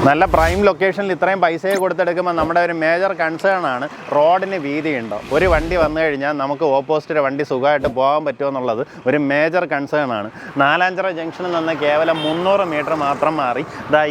നല്ല പ്രൈം ലൊക്കേഷനിൽ ഇത്രയും പൈസയെ കൊടുത്തെടുക്കുമ്പോൾ നമ്മുടെ ഒരു മേജർ കൺസേൺ ആണ് റോഡിന് വീതിയുണ്ടോ. ഒരു വണ്ടി വന്നു കഴിഞ്ഞാൽ നമുക്ക് ഓപ്പോസിറ്റ് വണ്ടി സുഖമായിട്ട് പോകാൻ പറ്റുമോ എന്നുള്ളത് ഒരു മേജർ കൺസേൺ ആണ്. നാലാഞ്ചിറ ജംഗ്ഷനിൽ നിന്ന് കേവലം 300 മീറ്റർ മാത്രം മാറി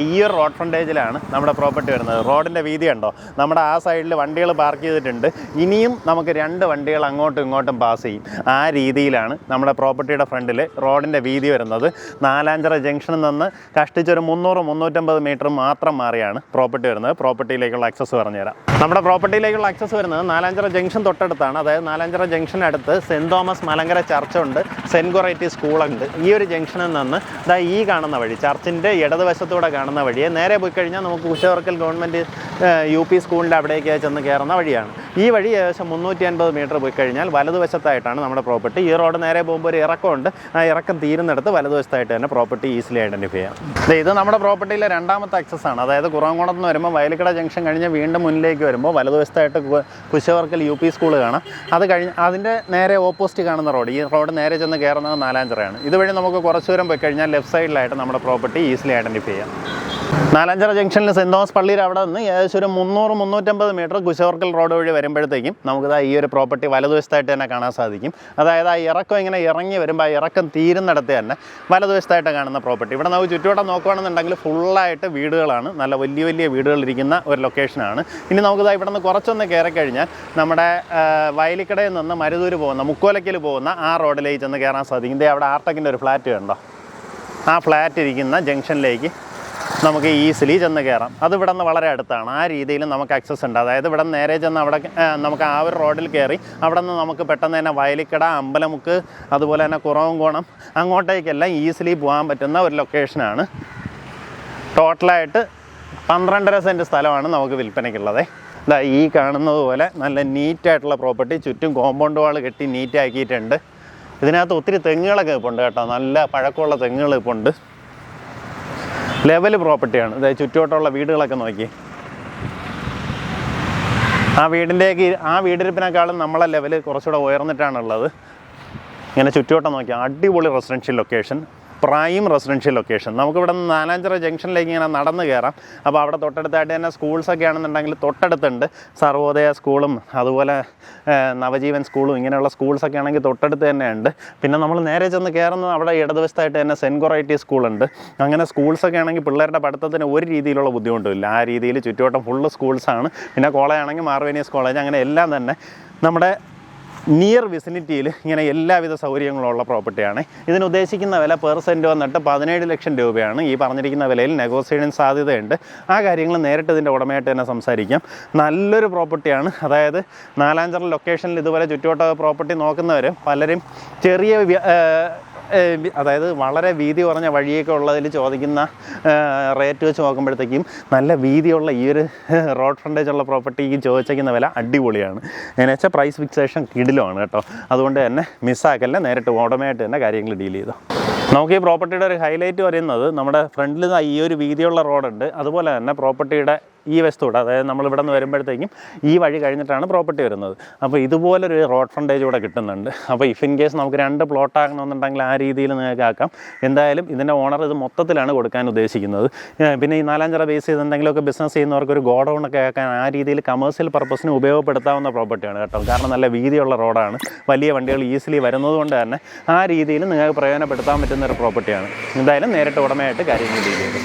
ഈ ഒരു റോഡ് ഫ്രണ്ടേജിലാണ് നമ്മുടെ പ്രോപ്പർട്ടി വരുന്നത്. റോഡിൻ്റെ വീതി ഉണ്ടോ, നമ്മുടെ ആ സൈഡിൽ വണ്ടികൾ പാർക്ക് ചെയ്തിട്ടുണ്ട്. ഇനിയും നമുക്ക് 2 വണ്ടികൾ അങ്ങോട്ടും ഇങ്ങോട്ടും പാസ് ചെയ്യും. ആ രീതിയിലാണ് നമ്മുടെ പ്രോപ്പർട്ടിയുടെ ഫ്രണ്ടിൽ റോഡിൻ്റെ വീതി വരുന്നത്. നാലാഞ്ചിറ ജംഗ്ഷനിൽ നിന്ന് കഷ്ടിച്ചൊരു 300-350 മീറ്റർ മാത്രം മാറിയാണ് പ്രോപ്പർട്ടി വരുന്നത്. പ്രോപ്പർട്ടിയിലേക്കുള്ള ആക്സസ് പറഞ്ഞുതരാം. നമ്മുടെ പ്രോപ്പർട്ടിയിലേക്കുള്ള ആക്സസ് വരുന്നത് നാലാഞ്ചിറ ജംഗ്ഷൻ തൊട്ടടുത്താണ്. അതായത് നാലാഞ്ചിറ ജംഗ്ഷനടുത്ത് സെൻറ് തോമസ് മലങ്കര ചർച്ചുണ്ട്, സെൻറ്റ് കൊറേറ്റി സ്കൂളുണ്ട്. ഈ ഒരു ജംഗ്ഷനിൽ നിന്ന് ഈ കാണുന്ന വഴി, ചർച്ചിൻ്റെ ഇടതുവശത്തൂടെ കാണുന്ന വഴിയെ നേരെ പോയി കഴിഞ്ഞാൽ നമുക്ക് കുശവർക്കൽ ഗവൺമെൻറ് UP സ്കൂളിൻ്റെ അവിടേക്ക് ചെന്ന് കയറുന്ന വഴിയാണ്. ഈ വഴി ഏകദേശം 350 മീറ്റർ പോയി കഴിഞ്ഞാൽ വലതുവശത്തായിട്ടാണ് നമ്മുടെ പ്രോപ്പർട്ടി. ഈ റോഡ് നേരെ പോകുമ്പോൾ ഒരു ഇറക്കമുണ്ട്. ആ ഇറക്കം തീരുന്നിടത്ത് വലതുവശത്തായിട്ട് തന്നെ പ്രോപ്പർട്ടി ഈസിലി ഐഡൻറ്റിഫൈ ചെയ്യാം. ഇത് നമ്മുടെ പ്രോപ്പർട്ടിയിലെ രണ്ടാമത്തെ ആക്സസ് ആണ്. അതായത് കുറവംകുളത്ത് നിന്ന് വരുമ്പോൾ വയലിക്കട ജംഗ്ഷൻ കഴിഞ്ഞ് വീണ്ടും മുന്നിലേക്ക് വരുമ്പോൾ വലതുവശത്തായിട്ട് കുശവർക്കൽ UP സ്കൂൾ കാണാം. അത് കഴിഞ്ഞ് അതിൻ്റെ നേരെ ഓപ്പോസിറ്റ് കാണുന്ന റോഡ്, ഈ റോഡ് നേരെ ചെന്ന് കയറുന്നത് നാലാഞ്ചിറയാണ്. ഇതുവഴി നമുക്ക് കുറച്ച് ദൂരം പോയി കഴിഞ്ഞാൽ ലെഫ്റ്റ് സൈഡിലായിട്ട് നമ്മുടെ പ്രോപ്പർട്ടി ഈസിലി ഐഡൻറ്റിഫൈ ചെയ്യാം. നാലാഞ്ചിറ ജംഗ്ഷനിൽ സെൻറ് തോമസ് പള്ളിയിൽ അവിടെ നിന്ന് ഏകദേശം ഒരു 300-350 മീറ്റർ കുശവർക്കൽ റോഡ് വഴി വരുമ്പോഴത്തേക്കും നമുക്ക് ഈ ഒരു പ്രോപ്പർട്ടി വലതുവശത്തായിട്ട് തന്നെ കാണാൻ സാധിക്കും. അതായത് ആ ഇറക്കം ഇങ്ങനെ ഇറങ്ങി വരുമ്പോൾ ആ ഇറക്കം തീരുന്നിടത്ത് തന്നെ വലതുവശത്തായിട്ട് കാണുന്ന പ്രോപ്പർട്ടി. ഇവിടെ നമുക്ക് ചുറ്റുവട്ടം നോക്കുകയാണെന്നുണ്ടെങ്കിൽ ഫുള്ളായിട്ട് വീടുകളാണ്, നല്ല വലിയ വലിയ വീടുകളിരിക്കുന്ന ഒരു ലൊക്കേഷനാണ്. ഇനി നമുക്ക് ഇവിടെ നിന്ന് കുറച്ചൊന്ന് കയറി കഴിഞ്ഞാൽ നമ്മുടെ വയലിക്കടയിൽ നിന്ന് മരുതൂർ പോകുന്ന, മുക്കോലയ്ക്കൽ പോകുന്ന ആ റോഡിലേക്ക് ചെന്ന് കയറാൻ സാധിക്കും. അവിടെ ആർടെക്കിൻ്റെ ഒരു ഫ്ലാറ്റ് കണ്ടോ, ആ ഫ്ലാറ്റ് ഇരിക്കുന്ന ജംഗ്ഷനിലേക്ക് നമുക്ക് ഈസിലി ചെന്ന് കയറാം. അത് ഇവിടെ നിന്ന് വളരെ അടുത്താണ്. ആ രീതിയിൽ നമുക്ക് ആക്സസ് ഉണ്ട്. അതായത് ഇവിടെ നിന്ന് നേരെ ചെന്ന് അവിടെ നമുക്ക് ആ ഒരു റോഡിൽ കയറി അവിടെ നിന്ന് നമുക്ക് പെട്ടെന്ന് തന്നെ വയലിക്കട, അമ്പലമുക്ക്, അതുപോലെ തന്നെ കുറവംകോണം അങ്ങോട്ടേക്കെല്ലാം ഈസിലി പോകാൻ പറ്റുന്ന ഒരു ലൊക്കേഷനാണ്. ടോട്ടലായിട്ട് 12.5 സെൻറ്റ് സ്ഥലമാണ് നമുക്ക് വിൽപ്പനയ്ക്കുള്ളത്. ഈ കാണുന്നത് പോലെ നല്ല നീറ്റായിട്ടുള്ള പ്രോപ്പർട്ടി, ചുറ്റും കോമ്പൗണ്ട് വാൾ കെട്ടി നീറ്റാക്കിയിട്ടുണ്ട്. ഇതിനകത്ത് ഒത്തിരി തെങ്ങുകളൊക്കെ ഇപ്പോൾ ഉണ്ട് കേട്ടോ, നല്ല പഴക്കമുള്ള തെങ്ങുകൾ ഇപ്പോൾ ഉണ്ട്. ലെവൽ പ്രോപ്പർട്ടിയാണ്. അതായത് ചുറ്റോട്ടുള്ള വീടുകളൊക്കെ നോക്കി, ആ വീടിരിപ്പിനേക്കാളും നമ്മളെ ലെവൽ കുറച്ചുകൂടെ ഉയർന്നിട്ടാണുള്ളത്. ഇങ്ങനെ ചുറ്റോട്ടം നോക്കി, അടിപൊളി residential location, prime residential location. നമുക്കിവിടെ നിന്ന് നാലാഞ്ചിറ ജംഗ്ഷനിലേക്ക് ഇങ്ങനെ നടന്ന് കയറാം. അപ്പോൾ അവിടെ തൊട്ടടുത്തായിട്ട് തന്നെ സ്കൂൾസൊക്കെ ആണെന്നുണ്ടെങ്കിൽ തൊട്ടടുത്തുണ്ട്. സർവോദയ സ്കൂളും അതുപോലെ നവജീവൻ സ്കൂളും ഇങ്ങനെയുള്ള സ്കൂൾസൊക്കെ ആണെങ്കിൽ തൊട്ടടുത്ത് തന്നെ ഉണ്ട്. പിന്നെ നമ്മൾ നേരെ ചെന്ന് കയറുന്നത് അവിടെ ഇടതുവശത്തായിട്ട് തന്നെ സെൻറ്റ് കൊറേറ്റി സ്കൂളുണ്ട്. അങ്ങനെ സ്കൂൾസൊക്കെ ആണെങ്കിൽ പിള്ളേരുടെ പഠിത്തത്തിന് ഒരു രീതിയിലുള്ള ബുദ്ധിമുട്ടില്ല. ആ രീതിയിൽ ചുറ്റുവട്ടം ഫുള്ള് സ്കൂൾസാണ്. പിന്നെ കോളേജ് ആണെങ്കിൽ മാർവേനിയസ് കോളേജ്, അങ്ങനെ എല്ലാം തന്നെ നമ്മുടെ നിയർ വിസിനിറ്റിയിൽ ഇങ്ങനെ എല്ലാവിധ സൗകര്യങ്ങളുള്ള പ്രോപ്പർട്ടിയാണ്. ഇതിന് ഉദ്ദേശിക്കുന്ന വില പെർ സെൻറ്റ് വന്നിട്ട് 17 ലക്ഷം രൂപയാണ്. ഈ പറഞ്ഞിരിക്കുന്ന വിലയിൽ നെഗോസിയേഷൻ സാധ്യതയുണ്ട്. ആ കാര്യങ്ങൾ നേരിട്ട് ഇതിൻ്റെ ഉടമയായിട്ട് തന്നെ സംസാരിക്കാം. നല്ലൊരു പ്രോപ്പർട്ടിയാണ്. അതായത് നാലാഞ്ചിറ ലൊക്കേഷനിൽ ഇതുപോലെ ചുറ്റുവട്ട പ്രോപ്പർട്ടി നോക്കുന്നവർ പലരും ചെറിയ അതായത് വളരെ വീതി കുറഞ്ഞ വഴിയൊക്കെ ഉള്ളതിൽ ചോദിക്കുന്ന റേറ്റ് വെച്ച് നോക്കുമ്പോഴത്തേക്കും നല്ല വീതിയുള്ള ഈ ഒരു റോഡ് ഫ്രണ്ടേജുള്ള പ്രോപ്പർട്ടിക്ക് ചോദിച്ചിരിക്കുന്ന വില അടിപൊളിയാണ്. എന്നുവെച്ചാൽ പ്രൈസ് ഫിക്സേഷൻ കിടിലമാണ് കേട്ടോ. അതുകൊണ്ട് തന്നെ മിസ്സാക്കല്ല, നേരിട്ട് ഉടമയായിട്ട് തന്നെ കാര്യങ്ങൾ ഡീൽ ചെയ്തു. നമുക്ക് ഈ പ്രോപ്പർട്ടിയുടെ ഒരു ഹൈലൈറ്റ് പറയുന്നത് നമ്മുടെ ഫ്രണ്ടിൽ ഈ ഒരു വീതിയുള്ള റോഡുണ്ട്. അതുപോലെ തന്നെ പ്രോപ്പർട്ടിയുടെ ഈ വശത്തൂടെ, അതായത് നമ്മളിവിടെ നിന്ന് വരുമ്പോഴത്തേക്കും ഈ വഴി കഴിഞ്ഞിട്ടാണ് പ്രോപ്പർട്ടി വരുന്നത്. അപ്പോൾ ഇതുപോലൊരു റോഡ് ഫ്രണ്ടേജ് ഇവിടെ കിട്ടുന്നുണ്ട്. അപ്പോൾ ഇഫ് ഇൻ കേസ് നമുക്ക് 2 പ്ലോട്ട് ആകണമെന്നുണ്ടെങ്കിൽ ആ രീതിയിൽ നിങ്ങൾക്ക് ആക്കാം. എന്തായാലും ഇതിൻ്റെ ഓണർ ഇത് മൊത്തത്തിലാണ് കൊടുക്കാൻ ഉദ്ദേശിക്കുന്നത്. പിന്നെ ഈ നാലാഞ്ചിറ ബേസ് ചെയ്ത് എന്തെങ്കിലുമൊക്കെ ബിസിനസ് ചെയ്യുന്നവർക്ക് ഒരു ഗോഡൗണൊക്കെ ആക്കാൻ ആ രീതിയിൽ കമേഴ്സ്യൽ പർപ്പസിന് ഉപയോഗപ്പെടുത്താവുന്ന പ്രോപ്പർട്ടിയാണ് കേട്ടോ. കാരണം നല്ല വീതിയുള്ള റോഡാണ്, വലിയ വണ്ടികൾ ഈസിലി വരുന്നത് കൊണ്ട് തന്നെ ആ രീതിയിൽ നിങ്ങൾക്ക് പ്രയോജനപ്പെടുത്താൻ പറ്റുന്ന ഒരു പ്രോപ്പർട്ടിയാണ്. എന്തായാലും നേരിട്ട് ഉടമയായിട്ട് കാര്യങ്ങൾ ഡീൽ ചെയ്തു.